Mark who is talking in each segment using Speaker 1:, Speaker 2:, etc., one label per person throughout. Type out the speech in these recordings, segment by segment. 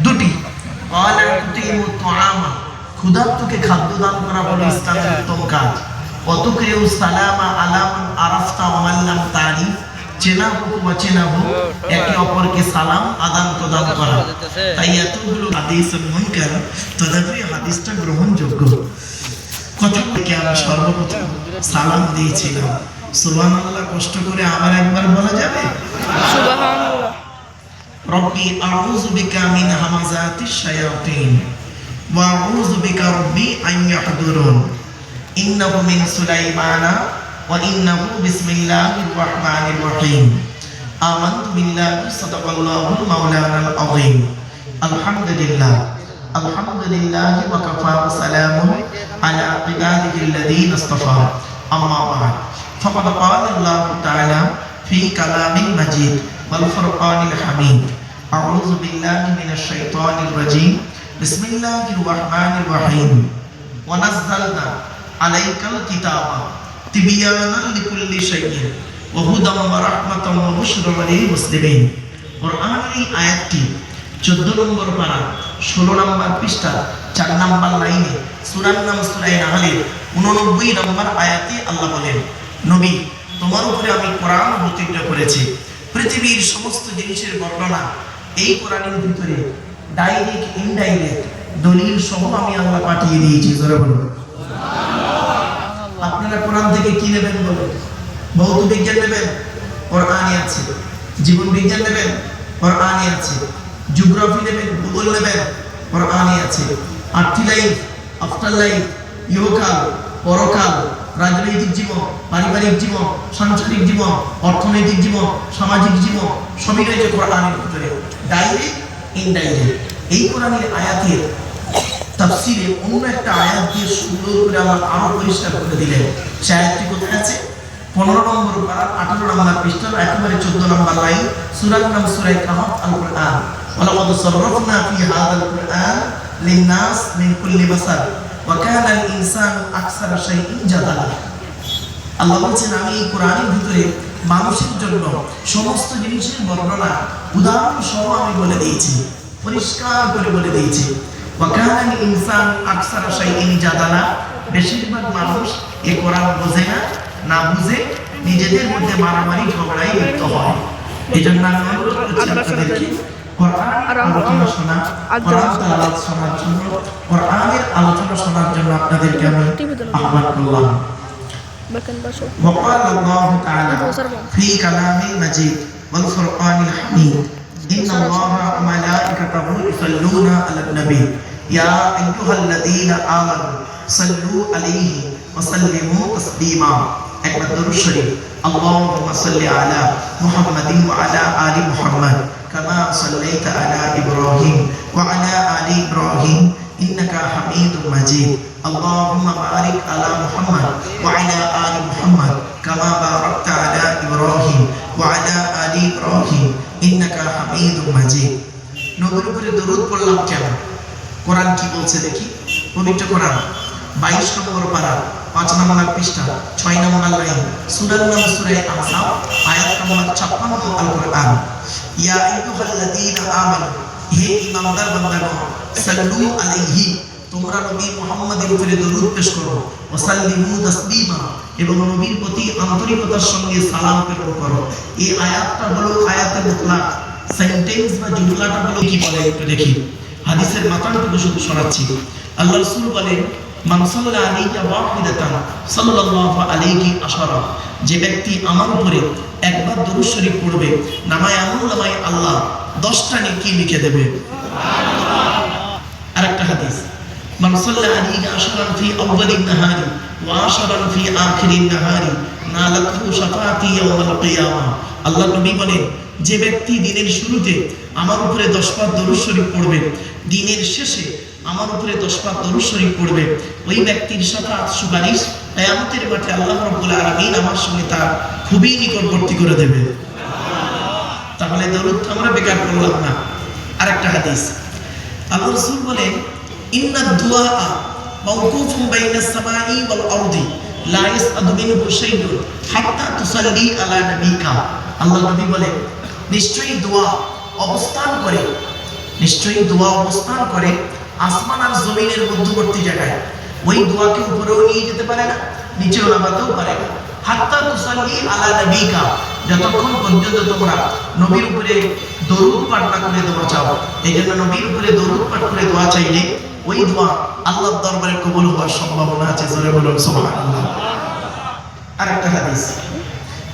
Speaker 1: দুটি ক্ষুধার্তকে খাদ্য দান করা হলো ইসলামের উত্তম কাজ। অতুকরিউ সালামা আলা মান আরাফতা ওয়া মান লাম তারিফ, চেনা হোক বা চেনা হোক একে অপরকে সালাম আদান প্রদান করা। তাই এতগুলো হাদিস মুনকার, তথাপি হাদিসটা গ্রহণযোগ্য। কথা বলতে আমি সর্বপ্রথম সালাম দিয়েছিলাম। সুবহানাল্লাহ কষ্ট করে আবার একবার বলা যাবে?
Speaker 2: সুবহানাল্লাহ।
Speaker 1: রব্বি আউযু বিকা মিন হামাযাতিশ শায়াতিন ওয়া আউযু বিকা রব্বি আন ইয়াহদুরুন, ইন্নাহু মিন সুলাইমানা ওয়া ইন্নাহু বিসমিল্লাহির রাহমানির রাহিম। আমানতু বিল্লাহি সাদাকাল্লাহুল মাওলানাল আযীম। আলহামদুলিল্লাহ আলহামদুলিল্লাহি ওয়া কাফা ওয়া সালামুন আলা ইবাদিহিল্লাযীনা ইসতাফা। আম্মা বা'দ, ফাকাদ ক্বালা আল্লাহু তাআলা ফি কালামিল মাজিদ ওয়াল ফুরকানিল হামিদ। আউযু বিল্লাহি মিনাশ শাইতানির রাজীম। বিসমিল্লাহির রাহমানির রাহিম। ওয়া নাযালনা আলাইকাল কিতাবা তিবয়ানান লিকুল্লি শাইইন ওয়া হুদাম ওয়া রাহমাতাম ওয়া বুশরা লিল মুসলিমিন। কোরআনের এই আয়াতটি 14 নম্বর পারা 16 নম্বর পৃষ্ঠা 4 নম্বর লাইনে সূরার নাম সূরা নাহলের 89 নম্বর আয়াতে আল্লাহ বলেন, নবী তোমার উপরে আমি কোরআন অবতীর্ণ করেছি। পৃথিবীর সমস্ত জিনিসের বর্ণনা এই কোরআনের ভিতরে ডাইরেক্ট ইনডাইরেক্ট দলিল সহ আমি আল্লাহ পাঠিয়ে দিয়েছি। জোরে বলুন সুবহানাল্লাহ। আপনারা কোরআন থেকে কি নেবেন বলুন? ভৌত বিজ্ঞান নেবেন? কোরআনে আছে। জীবন বিজ্ঞান নেবেন? কোরআনে আছে। জিওগ্রাফি নেবেন? ভূগোল নেবেন? কোরআনে আছে। আফটার লাইফ, আফটার লাইফ, ইহকাল, পরকাল, রাজনৈতিক জীবন, পারিবারিক জীবন, সাংসারিক জীবন, অর্থনৈতিক জীবন, সামাজিক জীবন সবই রয়েছে কোরআনের ভিতরে, ডাইরেক্ট ইনডাইরেক্ট। এই কোরআনের আয়াতের তাফসীরে অন্য একটা আয়াত দিয়ে সুন্দর করে আল্লাহ আরো পরিষ্কার করে দিলেন। সেই আয়াতটি কোথায় আছে? 15 নম্বর পারা 18 নম্বর পৃষ্ঠার একেবারে 14 নম্বর লাইন, সূরার নাম সূরা কাহফ। আল কোরআন ওয়ালাকাদ সাররাফনা ফি হাযাল কোরআন লিন-নাস মিন কুল্লি মাসাল ওয়া কানা আল-ইনসানু আকসারা শাইইন জাদালা। আল্লাহ বলছেন, আমি এই কোরআনের ভিতরে মানুষের জন্য সমস্ত জিনিসের বর্ণনা উদাহরণ সহ আমি বলে দিয়েছি, পরিষ্কার করে বলে দিয়েছি। ওয়া কানা আল-ইনসানু আকসারা শাইইন জাদালা। বেশিরভাগ মানুষ এই কোরআন বোঝে না, না বুঝে নিজেদের মধ্যে মারামারি ঝগড়ায় লিপ্ত হয়। এই জন্য আমি অনুরোধ করছি আপনাদেরকে কোরআনের আলোচনা শোনার জন্য, কোরআনের আলোচনা শোনার জন্য আপনাদেরকে আমি আহ্বান করলাম। وقال الله تعالى في كلام المجيد والفرقان الحميد إن الله وملائكته يصلون على النبي يا أيها الذين آمنوا صلوا عليه وسلموا تسليما। একবার দরুদ শরীফ। اللهم صل على محمد وعلى آل محمد كما صليت على إبراهيم وعلى آل إبراهيم إنك حميد مجيد। اللهم بارك على محمد وعلى آل محمد كما باركت على إبراهيم وعلى آل إبراهيم إنك حميد مجيد। নবীর উপরে দরুদ পড়লাম কেন? কোরআন কি বলছে দেখি। পবিত্র কোরআন 22 নম্বর পারা 5 নম্বর পৃষ্ঠা 6 নম্বর লাইন, সূরার নাম সূরা আনসাব, আয়াত নম্বর 56। আল কোরআন, ইয়া আইয়ুহাল্লাযীনা আমানু, হে ঈমানদার বান্দাগণ, সাল্লু আলাইহি, তোমরা নবী মুহাম্মদের উপরে দরুদ পেশ করো, ওয়া সাল্লিমু তাসলিমা, এবং নবীর প্রতি আন্তরিকতার সঙ্গে সালাম প্রেরণ করো। এই আয়াতটা হলো আয়াতে মুতলাক। সেন্টেন্স বা জুমলাটা হলো কি বলে একটু দেখি। হাদিসের মাথাটুকু শুধু শোনাচ্ছি। আল্লাহ রাসূল বলেন, মান সাল্লা আলাইহি ওয়াহিদাতান সাল্লাল্লাহু আলাইহি আশারা, যে ব্যক্তি আমার উপরে একবার দরুদ শরীফ পড়বে, নামায়ে আমলনামায়ে আল্লাহ 10টা নেকি লিখে দেবে। সুবহানাল্লাহ। আরেকটা হাদিস, মান সাল্লা আলাইহি আশরান ফি আউয়ালিন নাহারি ওয়া আশরান ফি আখিরিন নাহারি নালাতহু শাফাআতি ইয়াওমাল কিয়ামাহ। আল্লাহ নবী বলেন, যে ব্যক্তি দিনের শুরুতে আমার উপরে 10 বার দরুদ শরীফ পড়বে, দিনের শেষে আমার উপরে 10 বার দরুদ শরীফ পড়বে, ওই ব্যক্তির শাফাআত সুপারিশ কিয়ামতের মাঠে আল্লাহ রাব্বুল আলামিন আমার সঙ্গে তার খুবই নিকটবর্তী করে দেবে। তাহলে দরুদ আমরা বেকার করলাম না। আরেকটা হাদিস, আল্লাহ রাসূল বলেন, ইন্নাদ দুআ মাওকুফুন বাইনাস সামাই ওয়াল আরদি লা ইয়াসআদু মিনহু শাইউন হাত্তা তুসাল্লি আলা নাবিকা। আল্লাহ নবী বলেন, নিশ্চয়ই দোয়া অবস্থান করে নিশ্চয়ই দোয়া অবস্থান করে আসমান আর জমিনের মধ্যবর্তী জায়গায়। ওই দোয়াকে উপরেও নিয়ে যেতে পারে না, নিচেও নামাতেও পারে না। হাত্তা তুসাল্লি আলা নবিকা, যতক্ষণ পর্যন্ত তোমরা নবীর উপরে দরুদ পাঠ না করে দোয়া চাও। এই জন্য নবীর উপরে দরুদ পাঠ করে দোয়া চাইলে ওই দোয়া আল্লাহর দরবারে কবুল হওয়ার সম্ভাবনা আছে। জোরে বলুন সুবহানাল্লাহ। আরেকটা হাদিস,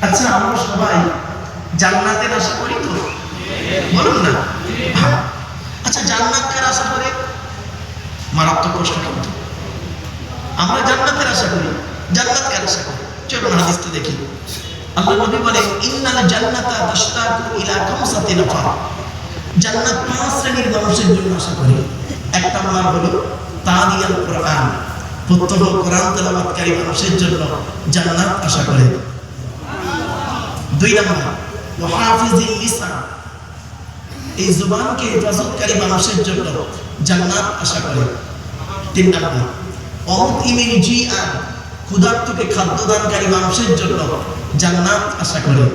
Speaker 1: আচ্ছা আমরা সবাই জান্নাতের আশা করি তো? বলুন না। আচ্ছা জান্নাত কার আশা করে? মারাত্মক প্রশ্ন কিন্তু। আমরা জান্নাতের আশা করি, জান্নাত কার আশা করি? চলুন হাদিসটা দেখি। আল্লাহ নবী বলেন ইন্নাল জান্নাতা তাশতাকু ইলা খামসাতি নাফার, জান্নাত 5 শ্রেণীর মানুষের জন্য আশা করে। এক নাম্বার হলো তালিয়াল কোরআন, প্রত্যহ কোরআন তেলাওয়াতকারী মানুষের জন্য জান্নাত আশা করে। 2 নাম্বার ওয়া হাফিজিল লিসান, এই জবানকে হেফাজতকারী মানুষের জন্য জান্নাত আশা করে। 3 নাম্বার অমুতিমিন জিআন, ক্ষুধার্তকে খাদ্য দানকারী মানুষের জন্য জান্নাত আশা করে।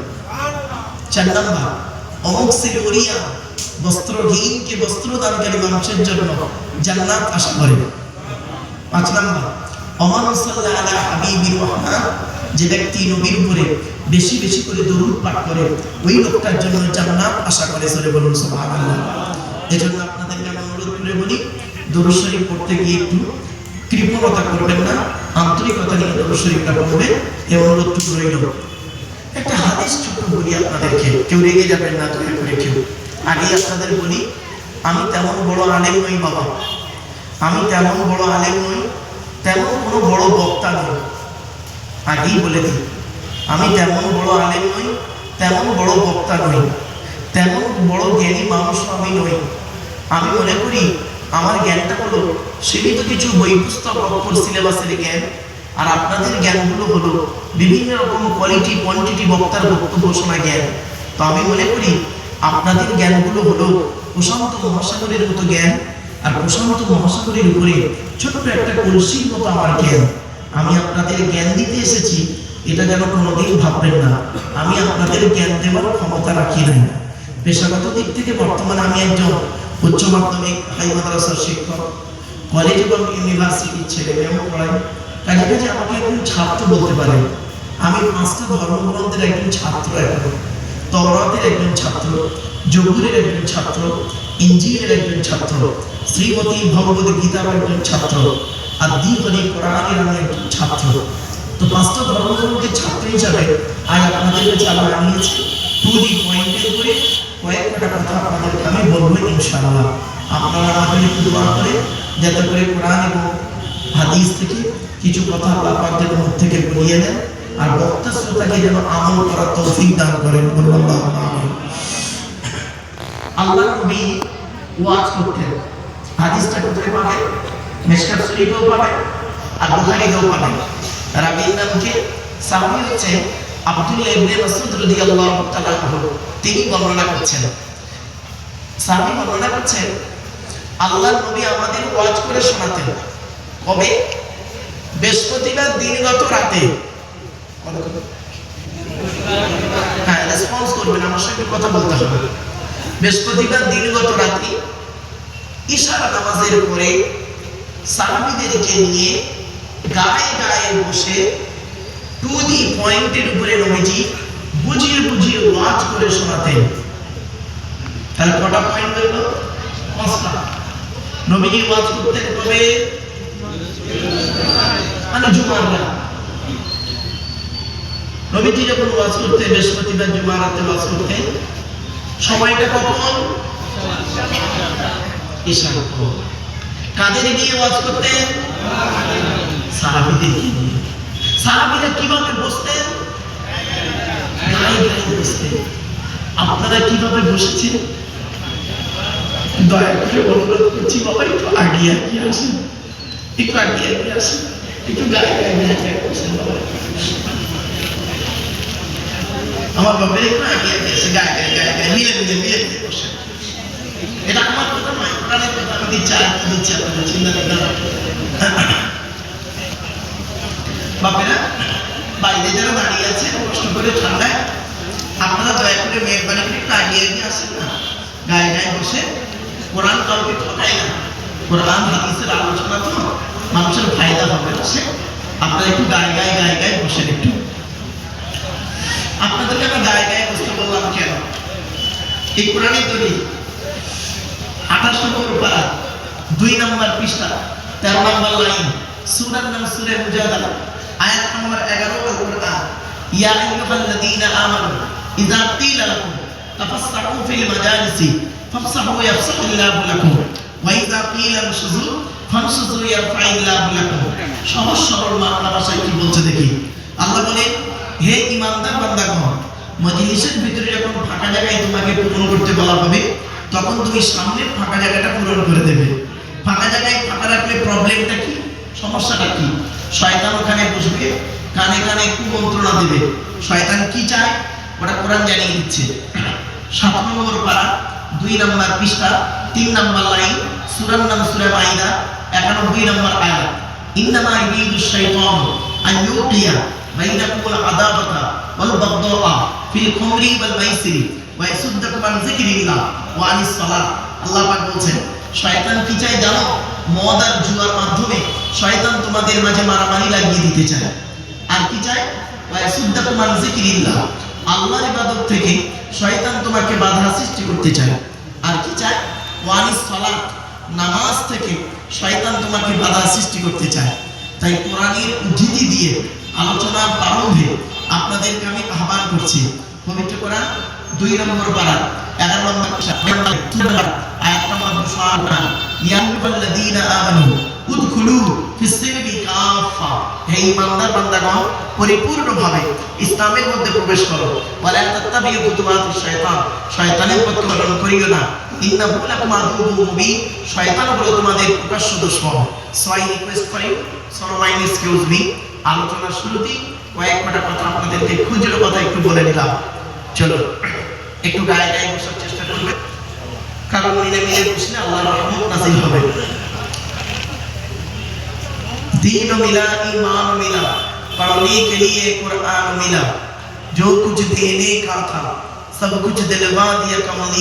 Speaker 1: 4 নাম্বার অমুকসিল উরিয়া, বস্ত্রহীনকে বস্ত্র দানকারী মানুষের জন্য জান্নাত আশা করে। 5 নাম্বার ওমান সাল্লাল্লাহু আলা হাবিবির রহমান, যে ব্যক্তি নবীর উপরে বেশি বেশি করে দরুদ পাঠ করে ওই লোকটার জন্য জান্নাত আশা করে। সরে বলুন সুবহানাল্লাহ। এজন্য আপনাদেরকে আমি অনুরোধ করে বলি, দরুদ শরীফ পড়তে গিয়ে একটু কৃপণতা করবেন না, আন্তরিকতা নিয়ে দরুদ শরীফটা পড়বেন, এই অনুরোধটুকু রইল। একটা হাদিস ছোট বলি আপনাদেরকে, কেউ রেগে যাবেন না দয়া করে কেউ। আগে আপনাদের বলি, আমি তেমন বড় আলেম নই বাবা, আমি তেমন বড় আলেম নই, তেমন কোনো বড় বক্তা নই। আগেই বলে দিই, আমি তেমন বড় আলেম নই, তেমন বড় বক্তা নই, তেমন বড় জ্ঞানী মানুষ আমি নই। আমি মনে করি আমার জ্ঞানটা হলো সীমিত কিছু বই পুস্তক অক্ষর সিলেবাসের জ্ঞান, আর আপনাদের জ্ঞানগুলো হলো বিভিন্ন রকম কোয়ালিটি কোয়ান্টিটি বক্তার বক্তব্য শোনা জ্ঞান। তো আমি মনে করি আপনাদের জ্ঞানগুলো হলো প্রশান্ত মহাসাগরের মতো জ্ঞান, আর প্রশান্ত মহাসাগরের উপরে ছোট্ট একটা কলসির মতো আমার জ্ঞান। আমি আপনাদের জ্ঞান দিতে এসেছি, এটা যেন কোনোদিন ভাববেন না আমি আপনাদের জ্ঞান দেওয়ার ক্ষমতা রাখি নাই। পেশাগত দিক থেকে বর্তমানে আমি একজন উচ্চ মাধ্যমিক হাই মাদ্রাসার শিক্ষক, কলেজ এবং ইউনিভার্সিটির ছেলে মেয়েও পড়াই। কাজে কাজে আমাকে একজন ছাত্র বলতে পারেন। আমি 5টা ধর্মগ্রন্থের একজন ছাত্র, এখন তওরাতের একজন ছাত্র, জবুরের একজন ছাত্র, ইনজিলের একজন ছাত্র, শ্রীমতী ভগবত গীতার একজন ছাত্র, আর দ্বিপদী কোরআনের আমি একজন ছাত্র। তো 5টা ধর্মগ্রন্থের ছাত্র হিসাবে আজ আপনাদের কাছে আমরা আনিয়েছি টু দি পয়েন্টের উপরে কয়েকটা কথা আপনাদেরকে আমি বলবো ইনশাআল্লাহ। আপনারা আমাদের একটু দোয়া করে যাতে করে কোরআন এবং হাদিস থেকে কিছু কথা আল্লাহ পাকের মুখ থেকে বলিয়ে দেন, আর বক্তা শ্রোতাকে যেন আমল করার তৌফিক দান করেন। আল্লাহ আল্লাহ নবী ওয়াজ করতেন। হাদিসটা কোথায় পাবেন? মিশকাত শরীফেও পাবেন আর বুখারীতেও পাবেন। রাবীর নাম কি? সাহাবী হচ্ছে আব্দুল্লাহ ইবনে মাসউদ রাদিয়াল্লাহু তাআলা আনহু। তিনি বর্ণনা করছেন, সাহাবী বর্ণনা করছেন, আল্লাহর নবী আমাদের ওয়াজ করে শোনাতেন। কবে? বৃহস্পতিবার দিনগত রাতে। হ্যাঁ, রেসপন্স করবেন, আমার সঙ্গে কথা বলতে হবে। বৃহস্পতিবার দিনগত রাতে ইশার নামাজের পরে সাহাবীদেরকে নিয়ে গায়ে গায়ে বসে টু দি পয়েন্টের উপরে নবীজি বুঝিয়ে বুঝিয়ে ওয়াজ করে শোনাতেন। তাহলে কটা পয়েন্ট হইল? 5টা। নবীজি ওয়াজ করতেন কবে? মানে জুমার রাত। নবীজি যখন ওয়াজ করতেন বৃহস্পতিবার জুমার রাতে ওয়াজ করতেন, সময়টা কখন? ইশার পর। কাদের নিয়ে ওয়াজ করতেন? সাহাবীদেরকে নিয়ে। সাহাবীরা কিভাবে বসতেন? গায়ে গায়ে বসতেন। আপনারা কিভাবে বসেছেন? দয়া করে অনুরোধ করছি বাবা একটু আগিয়ে আগিয়ে আসেন, একটু আগিয়ে আগিয়ে আসেন, একটু গায়ে গায়ে বসেন বাবা। আমার বাবার একটু আগিয়ে আগিয়ে আসে, গায়ে গায়ে গায়ে গায়ে মিলে মিলে মিলে মিলে বসেন। এটা আমার কথা নয়, কোরআনের কথা। আমি দিচ্ছি আপনাদের চিন্তা করবেন না। বাপেরা বাইরে যারা দাঁড়িয়ে আছে কষ্ট করে ঠান্ডায়, আপনারা দয়া করে মেহরবানি করে একটু আগিয়ে এগিয়ে আসেন না, গায়ে গায়ে বসে কোরআন কাউকে ঠকায় না, কোরআন হাদিসের আলোচনা তো মানুষের ফায়দা হবে। সে আপনারা একটু গায়ে গায়ে গায়ে গায়ে বসেন। একটু আপনাদেরকে আমি গায়ে গায়ে বসতে বললাম কেন? এই কোরআনের দলিল 28 নম্বর পারা 2 নম্বর পৃষ্ঠা 13 নম্বর লাইন, সূরার নাম সূরা মুজাদালা, আয়াত নম্বর 11 আল কোরআন। ইয়া আইয়ুহাল্লাযীনা আমানু ইযা ক্বিলা লাকুম তাফাসসাহু ফিল মাজালিসি ফাফসাহু ইয়াফসাহুল্লাহু লাকুম ওয়া ইযা ক্বিলা ইনশুযু ফানশুযু ইয়ারফা'ুল্লাহু লাকুম। সহজ সরল বাংলা ভাষায় কি বলছে দেখি। আল্লাহ বলেন, হে ঈমানদার বান্দাগণ, মজলিসের ভিতরে যখন ফাঁকা জায়গায় তোমাকে পূরণ করতে বলা হবে, তখন তুমি সামনের ফাঁকা জায়গাটা পূরণ করে দেবে। ফাঁকা জায়গায় ফাঁকা রাখলে প্রবলেমটা কি, সমস্যাটা কি? শয়তান ওখানে বসবে, কানে কানে কুমন্ত্রণা দেবে। শয়তান কি চায় ওটা কোরআন জানিয়ে দিচ্ছে। 7 নম্বর পারা 2 নম্বর পৃষ্ঠা 3 নম্বর লাইন, সূরার নাম সূরা মাইদা 91 নম্বর আয়াত। ইন্নামা ইউরিদুশ শাইতানু আন ইউকিয়া বাইনাকুমুল আদাওয়াতা ওয়াল বাগদাআ ফিল খামরি ওয়াল মাইসিরি ওয়া ইয়াসুদ্দাকুম আন যিকরিল্লাহ ওয়া আনিস সালাত। আল্লাহ পাক বলছেন, শয়তান কি চায় জানো? মদ আর জুয়ার মাধ্যমে শয়তান তোমাদের মাঝে মারামারি লাগিয়ে দিতে চায়। আর কি চায়? ওয়া ইয়াসুদ্দাকুম আন যিকরিল্লাহ, আল্লাহর ইবাদত থেকে শয়তান তোমাকে বাধা সৃষ্টি করতে চায়। আর কি চায়? ওয়া আনিস সালাত, নামাজ থেকে শয়তান তোমাকে বাধা সৃষ্টি করতে চায়। তাই কোরআনের উদ্ধৃতি দিয়ে আলোচনার প্রারম্ভে আপনাদেরকে আমি আহ্বান করছি, পবিত্র কোরআন 2 নম্বর পারা 11 নম্বর আয়াত নম্বর 208, ইয়া আইয়ুহাল্লাযীনা আমানু উদখুলু ফিস সিলমি কাফা, হে ঈমানদার বান্দাগণ, পরিপূর্ণভাবে ইসলামের মধ্যে প্রবেশ করো। ওয়ালা তাত্তাবিউ খুতুওয়াতিশ শাইতান, শয়তানের পথ অনুসরণ করিও না। ইন্নাহু লাকুম আদুউম মুবিন, শয়তান হলো তোমাদের প্রকাশ্য দুশমন। So I request for you, so my excuse me, আলোচনার শুরুতেই কয়েকটা কথা আপনাদেরকে খুচরো কথা একটু বলে নিলাম। চলো একটু গায়ে গায়ে বসার চেষ্টা করবে, কারণ মিলে মিলে বসলে আল্লাহর রহমত নাযিল হবে। दीन मिला ईमान मिला, पढ़ने के लिए कुरान मिला, जो कुछ देने का था सब कुछ दिलवा दिया कमली।